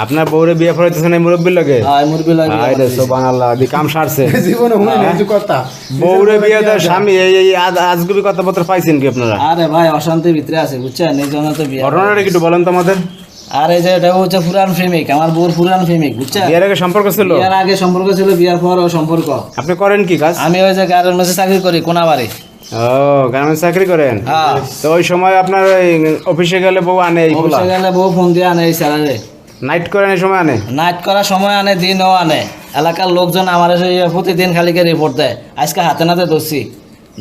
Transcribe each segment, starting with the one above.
আপনার বউরে বিয়ে পড়াইতেছেন এই মুরব্বির লগে? কাম সারছে বউরে বিয়ে দেওয়ার স্বামী এই আজগুবি কথাবার্তা পাইছেন কি আপনারা? আরে ভাই অশান্তির ভিতরে আছে বুঝছেন, এই জন্য তো বিয়ে। ঘটনাটা একটু বলেন তো আমাদের। আর এই যে এটা হচ্ছে পুরান প্রেমিক, আমার বউর পুরান প্রেমিক বুঝছেন। বিয়ের আগে সম্পর্ক ছিল? বিয়ের আগে সম্পর্ক ছিল, বিয়ের পর ও সম্পর্ক। আপনি করেন কি কাজ? আমি ওই যে গার্মেন্টসে চাকরি করি কোনাবাড়ি। ও গার্মেন্টস চাকরি করেন? হ্যাঁ। তো ওই সময় আপনার অফিসে গেলে বউ আনে? অফিসে গেলে বউ ফোন দিয়ে আনে, এই স্যালারে নাইট করেন এই সময় আনে? নাইট করার সময় আনে, দিনও আনে। এলাকার লোকজন আমার প্রতিদিন খালিকে রিপোর্ট দেয়। আজকে হাতে নাতে ধরছি,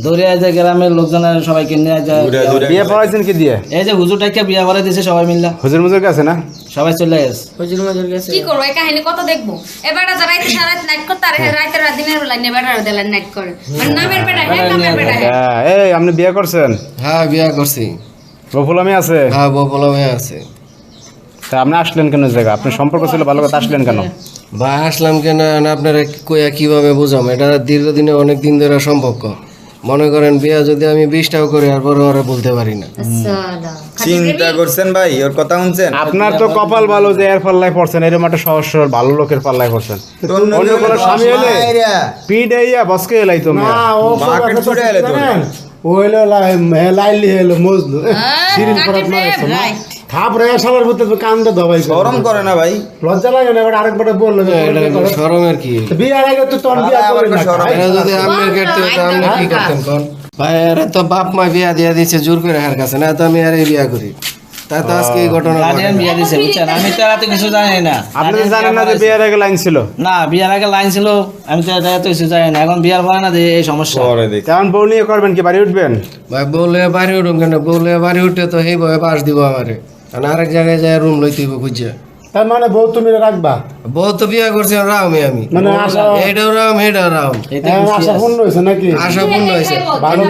ধরে যে গ্রামের লোকজনের সবাইকে নিয়ে যায়। বিয়ে পড়াইছেন কি দিয়ে? এই যে হুজুরটাকে বিয়ে করে দিয়েছে সবাই মিললা। হুজুর মুজুর কাছে না সবাই চলে গেছে। হুজুর মুজুর গেছে। কি করব, এই কাহিনী কত দেখবো? এবারে যারা রাতে সারা রাত নাইট করতে আর রাতের রাত দিনের বেলা নেবাড়ার দেলা নাইট করে। মানে নামের বেটা হ্যাঁ, নামের বেটা হ্যাঁ। এই আপনি বিয়ে করছেন? হ্যাঁ বিয়ে করছি। বউফুলামি আছে? হ্যাঁ বউফুলামি আছে। তা আপনি আসলেন কেন জায়গা? আপনার সম্পর্ক ছিল ভালো কথা, আসলেন কেন? ভাই আসলাম কেন আপনারা কইয়া কিভাবে বুঝাম? এটা দীর্ঘদিনে অনেক দিন ধরে সম্পর্ক। মনে করেন বিয়া যদি আমি 20টাও করি আর পরে ওরা বলতে পারি না। চিন্তা করছেন ভাই, ওর কথা শুনছেন? আপনার তো কপাল ভালো যে এর পাল্লায় পড়ছেন, এরকম একটা সহজ সরল ভালো লোকের পাল্লায় পড়ছেন। অন্য কোনো স্বামী হলে পিডাইয়া বসকে এলাই তো না, ও মার্কেট ছুটে এলে তো ও হইলো লাইলি হইলো মজনু সিরিজ পরাত মারছে না থাপড়ে শালার ভিতরে তো কান্দে দবাই শরম করে না ভাই? লজ্জা লাগে না? এবার আরেকবার বললো শরমের কি? বিয়ার আগে তো তোর বিয়া করে না। এটা যদি আপনি করতে হতো আপনি কি করতেন কোন? ভাই আরে তো বাপ মা বিয়া দিয়া দিয়েছে জোর করে হার কাছে, না তো আমি আর এই বিয়া করি। তা তো আজকে এই ঘটনা গার্ডিয়ান বিয়ে দিয়েছে বুঝছেন। আমি তো এত কিছু জানি না। আপনি তো জানেন না যে বিয়ের আগে লাইন ছিল? না বিয়ের আগে লাইন ছিল, আমি তো এত কিছু জানি না। এখন বিয়ার পরে না যে এই সমস্যা। তেমন বউ নিয়ে করবেন কি? বাড়ি উঠবেন? ভাই বউলে বাড়ি উঠুন কেন? বউলে বাড়ি উঠে তো সেই বয়ে পাশ দিব আমারে, কারণ আরেক জায়গায় যায় রুম লইতে হইব খুঁজে। তার মানে বউ তুমি রাখবা? বউ তো বিয়া করছি রামই আমি, মানে আশা এইটাও রাম এইটাও রাম। আশা পূর্ণ হয়েছে নাকি? আশা পূর্ণ হয়েছে।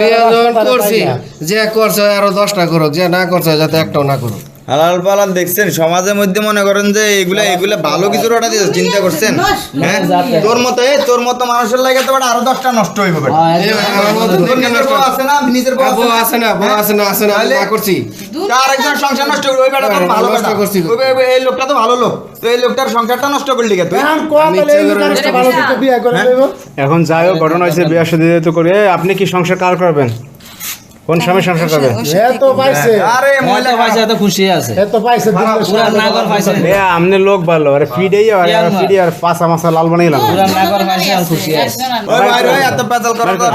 বিয়া যখন করছি যে করছে আরো 10টা করুক, যে না করছে যাতে একটাও না করুক। হালাল পালাল দেখছেন সমাজের মধ্যে, মনে করেন যে এগুলা ভালো কিছুর অর্ডার দিয়েছে, চিন্তা করছেন? হ্যাঁ তোর মতো মানুষের লাগে তো আরো 10টা নষ্ট হইব। আরেকজন সংসার নষ্ট করবে, ওই বেটা তো ভালো কথা করছি, এই লোকটা তো ভালো লোক, তো এই লোকটার সংসারটা নষ্ট করলি কে তুই? এখন যাই হোক ঘটনা হয়েছে, বিয়ে শাদী তো করে আপনি কি সংসার কার করবেন? কোন স্বামী সংসার করবে? এত পাইছে, আরে মহিলা পাইছে, এত খুশি আছে, এত পাইছে পুরা নাগর পাইছে। আমনে লোক ভালো, আরে ফিডেই আর ফিডে আর পাঁচা মাছা লাল বানাইলাম। পুরা নাগর পাইছে আর খুশি আছে। ওই ভাই এত পেতাল করা তো